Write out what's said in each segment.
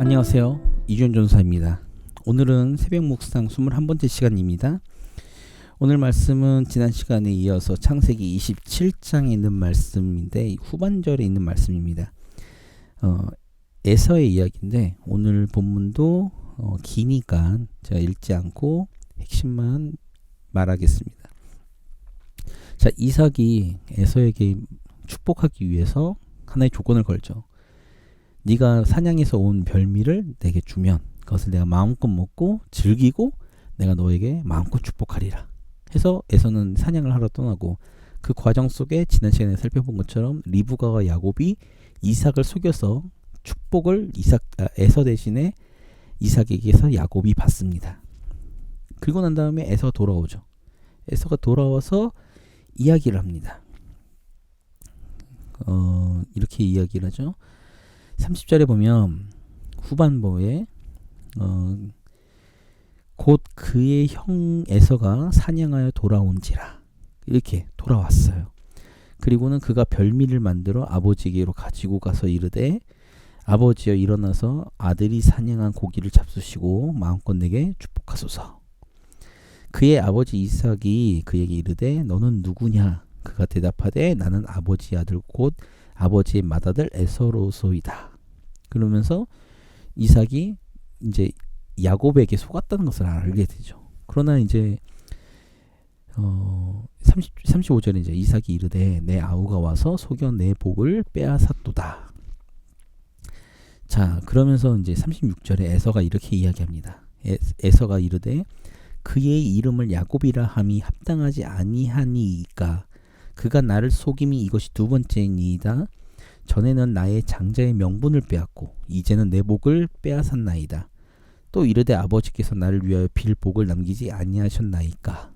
안녕하세요. 이준 전사입니다. 오늘은 새벽 묵상 21번째 시간입니다. 오늘 말씀은 지난 시간에 이어서 창세기 27장에 있는 말씀인데 후반절에 있는 말씀입니다. 에서의 이야기인데 오늘 본문도 기니까 제가 읽지 않고 핵심만 말하겠습니다. 자, 이삭이 에서에게 축복하기 위해서 하나의 조건을 걸죠. 네가 사냥해서 온 별미를 내게 주면 그것을 내가 마음껏 먹고 즐기고 내가 너에게 마음껏 축복하리라 해서 에서는 사냥을 하러 떠나고, 그 과정 속에 지난 시간에 살펴본 것처럼 리브가와 야곱이 이삭을 속여서 축복을 에서 대신에 이삭에게서 야곱이 받습니다. 그리고 난 다음에 에서가 돌아오죠. 에서가 돌아와서 이야기를 합니다. 이렇게 이야기를 하죠. 30절에 보면 후반부에 곧 그의 형 에서가 사냥하여 돌아온지라, 이렇게 돌아왔어요. 그리고는 그가 별미를 만들어 아버지에게로 가지고 가서 이르되 아버지여 일어나서 아들이 사냥한 고기를 잡수시고 마음껏 내게 축복하소서. 그의 아버지 이삭이 그에게 이르되 너는 누구냐? 그가 대답하되 나는 아버지의 아들 곧 아버지의 맏아들 에서로소이다. 그러면서 이삭이 이제 야곱에게 속았다는 것을 알게 되죠. 그러나 이제 35절에 이제 이삭이 이르되 내 아우가 와서 속여 내 복을 빼앗았도다. 자, 그러면서 이제 36절에 에서가 이렇게 이야기합니다. 에서가 이르되 그의 이름을 야곱이라 함이 합당하지 아니하니이까 그가 나를 속임이 이것이 두 번째니이다. 전에는 나의 장자의 명분을 빼앗고 이제는 내 복을 빼앗았나이다. 또 이르되 아버지께서 나를 위하여 빌 복을 남기지 아니하셨나이까.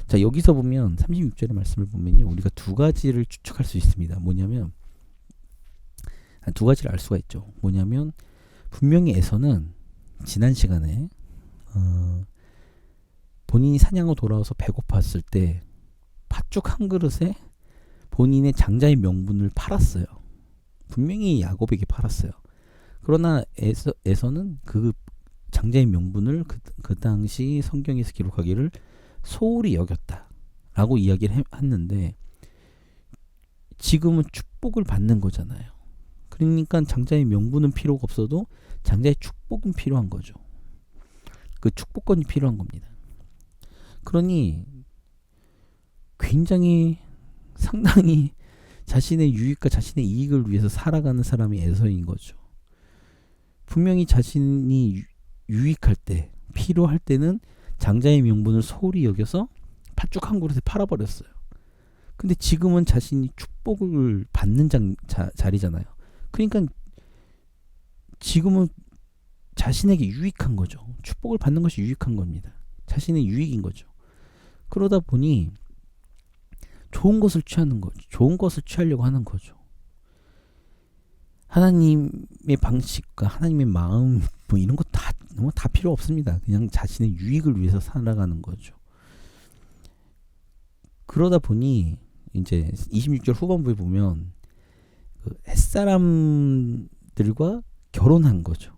자, 여기서 보면 36절의 말씀을 보면요, 우리가 두 가지를 추측할 수 있습니다. 뭐냐면 두 가지를 알 수가 있죠. 뭐냐면 분명히 에서는 지난 시간에 본인이 사냥으로 돌아와서 배고팠을 때 팥죽 한 그릇에 본인의 장자의 명분을 팔았어요. 분명히 야곱에게 팔았어요. 그러나 에서는 그 장자의 명분을 그 당시 성경에서 기록하기를 소홀히 여겼다라고 이야기를 했는데, 지금은 축복을 받는 거잖아요. 그러니까 장자의 명분은 필요가 없어도 장자의 축복은 필요한 거죠. 그 축복권이 필요한 겁니다. 그러니 굉장히 상당히 자신의 유익과 자신의 이익을 위해서 살아가는 사람이 에서인 거죠. 분명히 자신이 유익할 때, 필요할 때는 장자의 명분을 소홀히 여겨서 팥죽 한 그릇에 팔아버렸어요. 근데 지금은 자신이 축복을 받는 자리잖아요. 그러니까 지금은 자신에게 유익한 거죠. 축복을 받는 것이 유익한 겁니다. 자신의 유익인 거죠. 그러다 보니 좋은 것을 취하는 거죠. 좋은 것을 취하려고 하는 거죠. 하나님의 방식과 하나님의 마음 뭐 이런 거 다 필요 없습니다. 그냥 자신의 유익을 위해서 살아가는 거죠. 그러다 보니 이제 26절 후반부에 보면 그 햇사람들과 결혼한 거죠.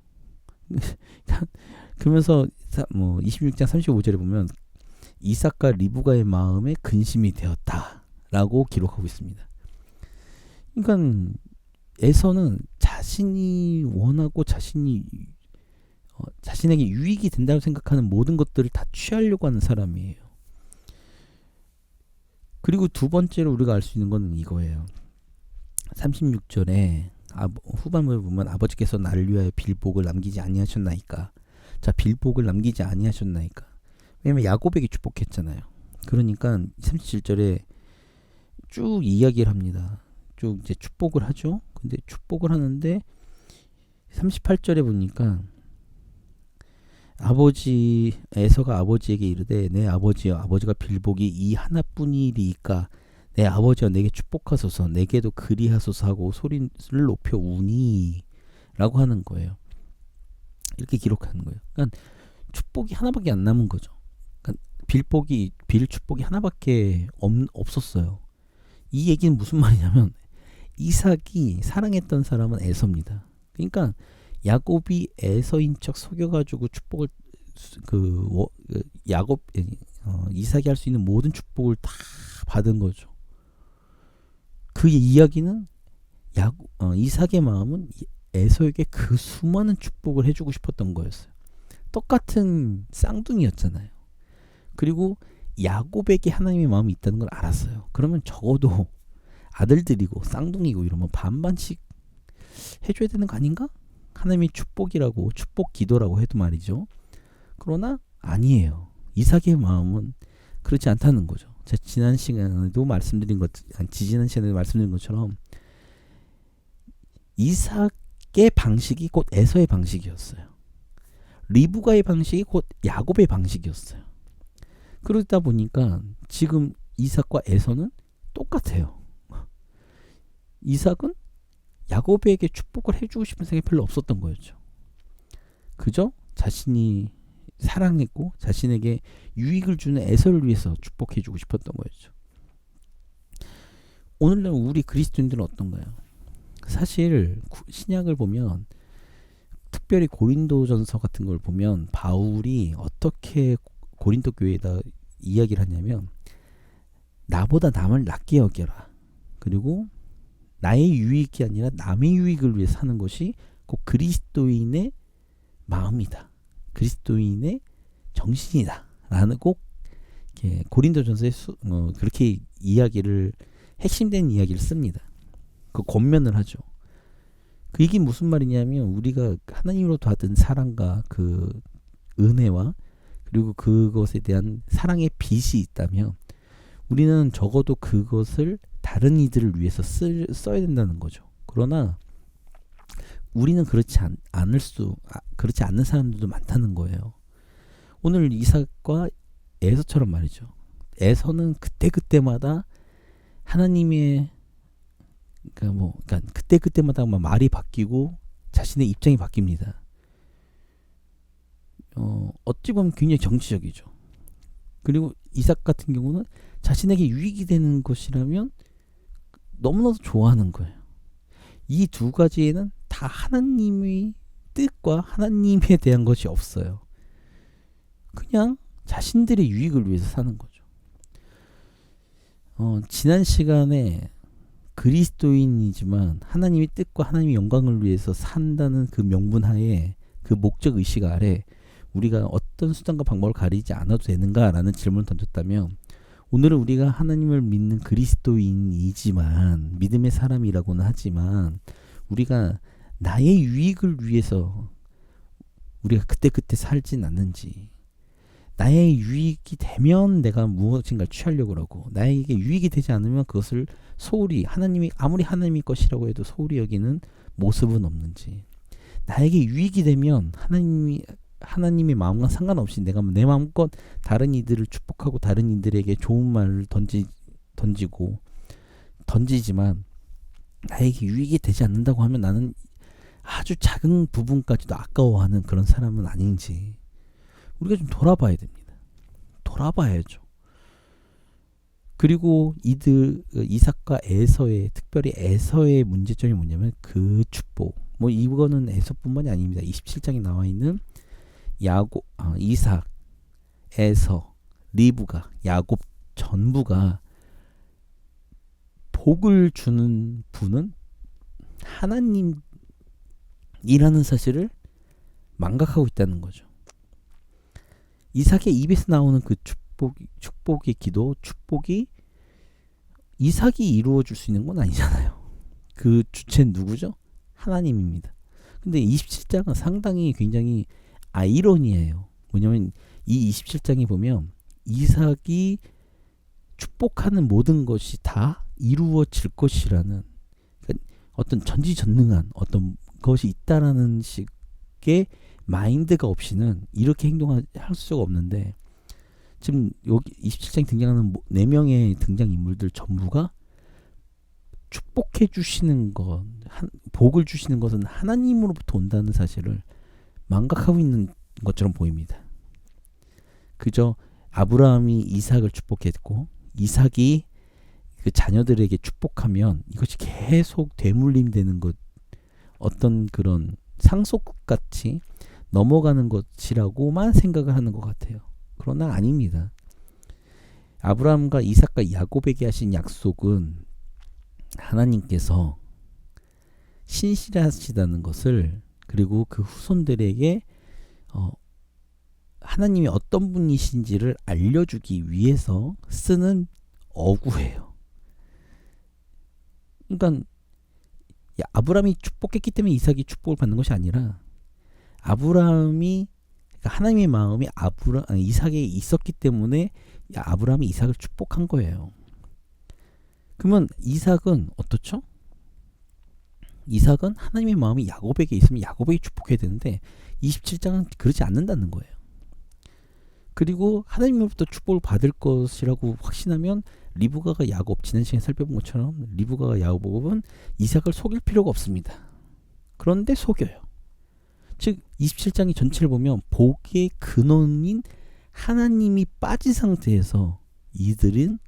그러면서 26장 35절에 보면 이삭과 리브가의 마음에 근심이 되었다라고 기록하고 있습니다. 그러니까 에서는 자신이 원하고 자신에게 유익이 된다고 생각하는 모든 것들을 다 취하려고 하는 사람이에요. 그리고 두 번째로 우리가 알 수 있는 건 이거예요. 36절에 후반부에 보면 아버지께서 나를 위하여 빌복을 남기지 아니하셨나이까. 자, 빌복을 남기지 아니하셨나이까. 왜냐면 야곱에게 축복했잖아요. 그러니까 37절에 쭉 이야기를 합니다. 쭉 이제 축복을 하죠. 근데 축복을 하는데 38절에 보니까 에서가 아버지에게 이르되 내 아버지여, 아버지가 빌복이 이 하나뿐이리이까 내 아버지여 내게 축복하소서, 내게도 그리하소서 하고 소리를 높여 우니 라고 하는 거예요. 이렇게 기록하는 거예요. 그러니까 축복이 하나밖에 안 남은 거죠. 그러니까 빌 축복이 하나밖에 없었어요. 이 얘기는 무슨 말이냐면 이삭이 사랑했던 사람은 에서입니다. 그러니까 야곱이 에서인 척 속여가지고 축복을 야곱 이삭이 할 수 있는 모든 축복을 다 받은 거죠. 그 이야기는 이삭의 마음은 에서에게 그 수많은 축복을 해주고 싶었던 거였어요. 똑같은 쌍둥이였잖아요. 그리고 야곱에게 하나님의 마음이 있다는 걸 알았어요. 그러면 적어도 아들들이고 쌍둥이고 이러면 반반씩 해줘야 되는 거 아닌가? 하나님의 축복이라고, 축복 기도라고 해도 말이죠. 그러나 아니에요. 이삭의 마음은 그렇지 않다는 거죠. 제가 지난 시간에도 지지난 시간에도 말씀드린 것처럼 이삭의 방식이 곧 에서의 방식이었어요. 리브가의 방식이 곧 야곱의 방식이었어요. 그러다 보니까 지금 이삭과 에서는 똑같아요. 이삭은 야곱에게 축복을 해주고 싶은 생각이 별로 없었던 거였죠. 그저 자신이 사랑했고 자신에게 유익을 주는 에서를 위해서 축복해주고 싶었던 거였죠. 오늘날 우리 그리스도인들은 어떤가요? 사실 신약을 보면 특별히 고린도전서 같은 걸 보면 바울이 어떻게 고린도 교회에다 이야기를 하냐면 나보다 남을 낮게 여겨라. 그리고 나의 유익이 아니라 남의 유익을 위해 사는 것이 꼭 그리스도인의 마음이다. 그리스도인의 정신이다. 라는 꼭 고린도전서에 그렇게 이야기를 핵심된 이야기를 씁니다. 그 권면을 하죠. 그 얘기 무슨 말이냐면 우리가 하나님으로 받은 사랑과 그 은혜와 그리고 그것에 대한 사랑의 빚이 있다면 우리는 적어도 그것을 다른 이들을 위해서 써야 된다는 거죠. 그러나 우리는 그렇지 않는 사람들도 많다는 거예요. 오늘 이삭과 에서처럼 말이죠. 에서는 그때마다 하나님의 그러니까 그때마다 말이 바뀌고 자신의 입장이 바뀝니다. 어찌 보면 굉장히 정치적이죠. 그리고 이삭 같은 경우는 자신에게 유익이 되는 것이라면 너무나도 좋아하는 거예요. 이 두 가지에는 다 하나님의 뜻과 하나님에 대한 것이 없어요. 그냥 자신들의 유익을 위해서 사는 거죠. 지난 시간에 그리스도인이지만 하나님의 뜻과 하나님의 영광을 위해서 산다는 그 명분 하에 그 목적 의식 아래 우리가 어떤 수단과 방법을 가리지 않아도 되는가라는 질문을 던졌다면 오늘은 우리가 하나님을 믿는 그리스도인이지만 믿음의 사람이라고는 하지만 우리가 나의 유익을 위해서 우리가 그때 살진 않는지 나의 유익이 되면 내가 무엇인가 취하려고 그러고 나에게 유익이 되지 않으면 그것을 소홀히 아무리 하나님의 것이라고 해도 소홀히 여기는 모습은 없는지 나에게 유익이 되면 하나님의 마음과 상관없이 내가 내 마음껏 다른 이들을 축복하고 다른 이들에게 좋은 말을 던지지만 나에게 유익이 되지 않는다고 하면 나는 아주 작은 부분까지도 아까워하는 그런 사람은 아닌지 우리가 좀 돌아봐야 됩니다. 돌아봐야죠. 그리고 이삭과 특별히 에서의 문제점이 뭐냐면 그 축복. 이거는 에서뿐만이 아닙니다. 27장에 나와 있는 이삭, 에서, 리브가, 야곱 전부가 복을 주는 분은 하나님이라는 사실을 망각하고 있다는 거죠. 이삭의 입에서 나오는 그 축복의 기도, 축복이 이삭이 이루어 줄 수 있는 건 아니잖아요. 그 주체는 누구죠? 하나님입니다. 근데 27장은 상당히 굉장히 아이러니해요. 뭐냐면 이 27장에 보면 이삭이 축복하는 모든 것이 다 이루어질 것이라는 어떤 전지전능한 어떤 것이 있다라는 식의 마인드가 없이는 이렇게 행동할 수가 없는데 지금 여기 27장에 등장하는 4명의 등장인물들 전부가 축복해 주시는 것, 복을 주시는 것은 하나님으로부터 온다는 사실을 망각하고 있는 것처럼 보입니다. 그저 아브라함이 이삭을 축복했고 이삭이 그 자녀들에게 축복하면 이것이 계속 되물림되는 것 어떤 그런 상속같이 넘어가는 것이라고만 생각을 하는 것 같아요. 그러나 아닙니다. 아브라함과 이삭과 야곱에게 하신 약속은 하나님께서 신실하시다는 것을, 그리고 그 후손들에게 하나님이 어떤 분이신지를 알려주기 위해서 쓰는 어구예요. 그러니까 아브라함이 축복했기 때문에 이삭이 축복을 받는 것이 아니라, 아브라함이, 그러니까 하나님의 마음이 이삭에게 있었기 때문에 아브라함이 이삭을 축복한 거예요. 그러면 이삭은 어떻죠? 이삭은 하나님의 마음이 야곱에게 있으면 야곱에게 축복해야 되는데 27장은 그러지 않는다는 거예요. 그리고 하나님으로부터 축복을 받을 것이라고 확신하면 리브가가 야곱, 지난 시간에 살펴본 것처럼 리브가가 야곱은 이삭을 속일 필요가 없습니다. 그런데 속여요. 즉 27장의 전체를 보면 복의 근원인 하나님이 빠진 상태에서 이들은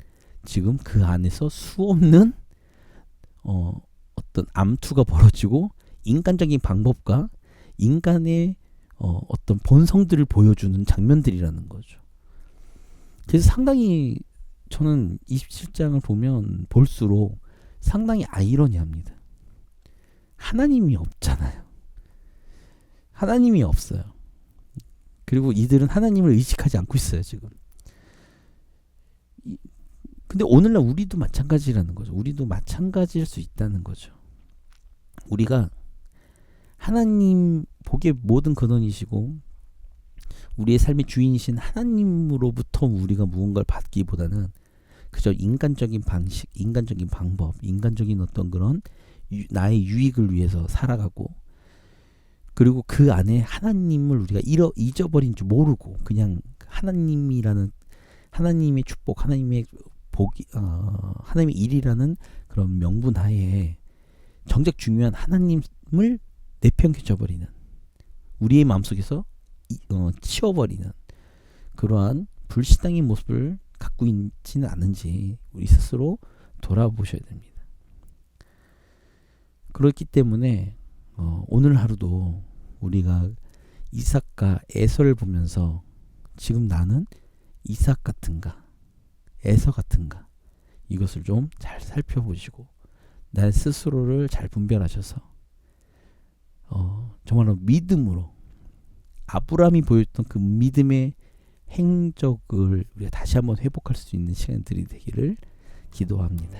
지금 그 안에서 수없는 어떤 암투가 벌어지고 인간적인 방법과 인간의 어떤 본성들을 보여주는 장면들이라는 거죠. 그래서 상당히 저는 27장을 보면 볼수록 상당히 아이러니합니다. 하나님이 없잖아요. 하나님이 없어요. 그리고 이들은 하나님을 의식하지 않고 있어요, 지금. 근데 오늘날 우리도 마찬가지라는 거죠. 우리도 마찬가지일 수 있다는 거죠. 우리가 하나님, 복의 모든 근원이시고 우리의 삶의 주인이신 하나님으로부터 우리가 무언가를 받기보다는 그저 인간적인 방식, 인간적인 방법, 인간적인 어떤 그런 나의 유익을 위해서 살아가고, 그리고 그 안에 하나님을 우리가 잊어버린 줄 모르고 그냥 하나님의 축복, 하나님의 복이, 하나님의 일이라는 그런 명분 하에 정작 중요한 하나님을 내팽개쳐버리는, 우리의 마음속에서 치워버리는 그러한 불신앙의 모습을 갖고 있지는 않은지 우리 스스로 돌아보셔야 됩니다. 그렇기 때문에 오늘 하루도 우리가 이삭과 에서를 보면서 지금 나는 이삭 같은가 에서 같은가, 이것을 좀 잘 살펴보시고 나 스스로를 잘 분별하셔서 정말로 믿음으로 아브라함이 보였던 그 믿음의 행적을 우리가 다시 한번 회복할 수 있는 시간들이 되기를 기도합니다.